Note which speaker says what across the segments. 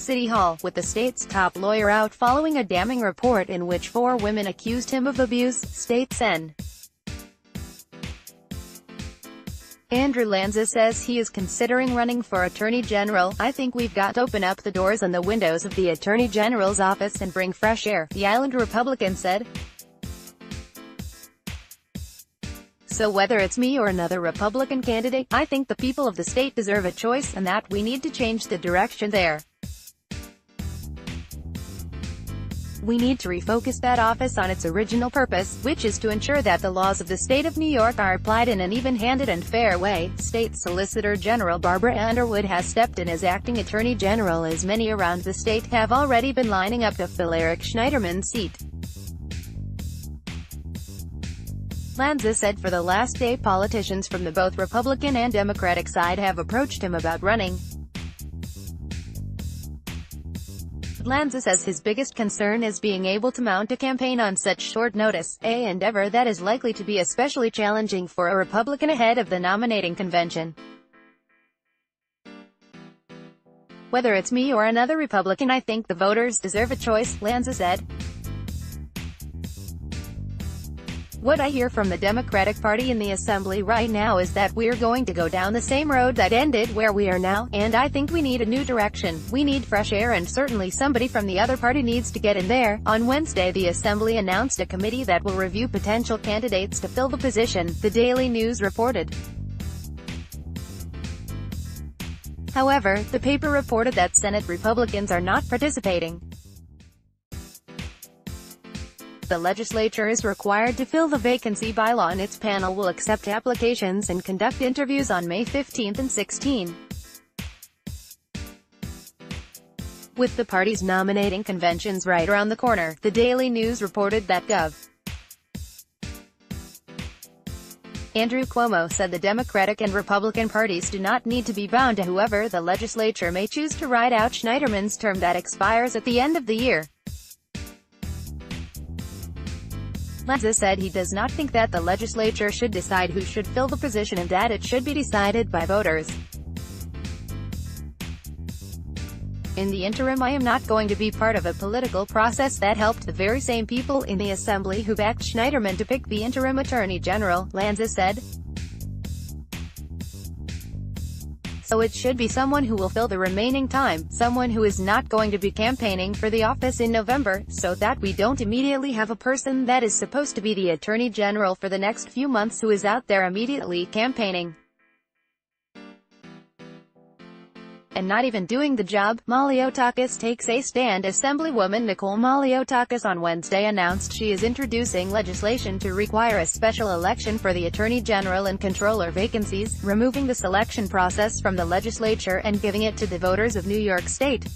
Speaker 1: City Hall, with the state's top lawyer out following a damning report in which 4 women accused him of abuse, state Sen. Andrew Lanza says he is considering running for Attorney General. "I think we've got to open up the doors and the windows of the Attorney General's office and bring fresh air," the island Republican said. "So whether it's me or another Republican candidate, I think the people of the state deserve a choice, and that we need to change the direction there. We need to refocus that office on its original purpose, which is to ensure that the laws of the state of New York are applied in an even-handed and fair way." State Solicitor General Barbara Underwood has stepped in as acting Attorney General, as many around the state have already been lining up to fill Eric Schneiderman's seat. Lanza said for the last day politicians from the both Republican and Democratic side have approached him about running. Lanza says his biggest concern is being able to mount a campaign on such short notice, an endeavor that is likely to be especially challenging for a Republican ahead of the nominating convention. "Whether it's me or another Republican, I think the voters deserve a choice," Lanza said. "What I hear from the Democratic Party in the Assembly right now is that we're going to go down the same road that ended where we are now, and I think we need a new direction. We need fresh air, and certainly somebody from the other party needs to get in there." On Wednesday, the Assembly announced a committee that will review potential candidates to fill the position, the Daily News reported. However, the paper reported that Senate Republicans are not participating. The legislature is required to fill the vacancy by law, and its panel will accept applications and conduct interviews on May 15 and 16. With the party's nominating conventions right around the corner, the Daily News reported that Gov. Andrew Cuomo said the Democratic and Republican parties do not need to be bound to whoever the legislature may choose to ride out Schneiderman's term that expires at the end of the year. Lanza said he does not think that the legislature should decide who should fill the position, and that it should be decided by voters. "In the interim, I am not going to be part of a political process that helped the very same people in the Assembly who backed Schneiderman to pick the interim Attorney General," Lanza said. "So it should be someone who will fill the remaining time, someone who is not going to be campaigning for the office in November, so that we don't immediately have a person that is supposed to be the Attorney General for the next few months who is out there immediately campaigning and not even doing the job." Maliotakis takes a stand. Assemblywoman Nicole Maliotakis on Wednesday announced she is introducing legislation to require a special election for the Attorney General and Controller vacancies, removing the selection process from the legislature and giving it to the voters of New York State.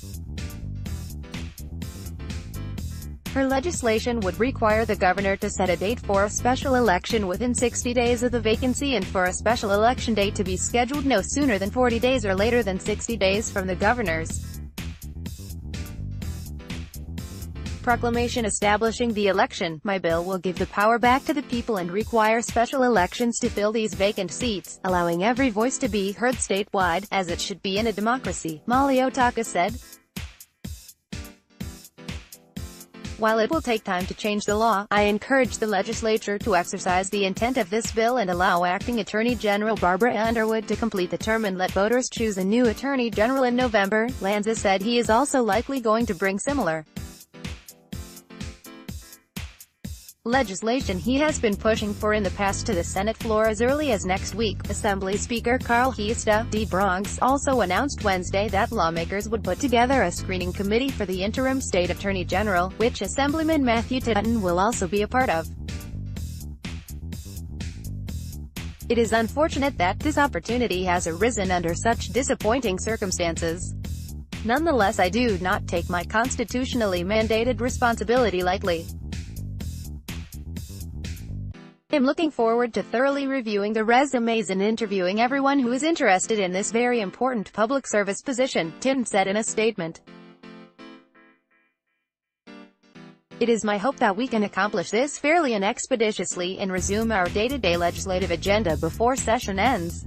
Speaker 1: Her legislation would require the governor to set a date for a special election within 60 days of the vacancy, and for a special election date to be scheduled no sooner than 40 days or later than 60 days from the governor's proclamation establishing the election. "My bill will give the power back to the people and require special elections to fill these vacant seats, allowing every voice to be heard statewide, as it should be in a democracy," Maliotakis said. "While it will take time to change the law, I encourage the legislature to exercise the intent of this bill and allow Acting Attorney General Barbara Underwood to complete the term and let voters choose a new Attorney General in November." Lanza said he is also likely going to bring similar legislation he has been pushing for in the past to the Senate floor as early as next week. Assembly Speaker Carl Hiesta, D. Bronx, also announced Wednesday that lawmakers would put together a screening committee for the interim state attorney general, which Assemblyman Matthew Tutton will also be a part of. "It is unfortunate that this opportunity has arisen under such disappointing circumstances. Nonetheless, I do not take my constitutionally mandated responsibility lightly. I'm looking forward to thoroughly reviewing the resumes and interviewing everyone who is interested in this very important public service position," Tutton said in a statement. "It is my hope that we can accomplish this fairly and expeditiously and resume our day-to-day legislative agenda before session ends."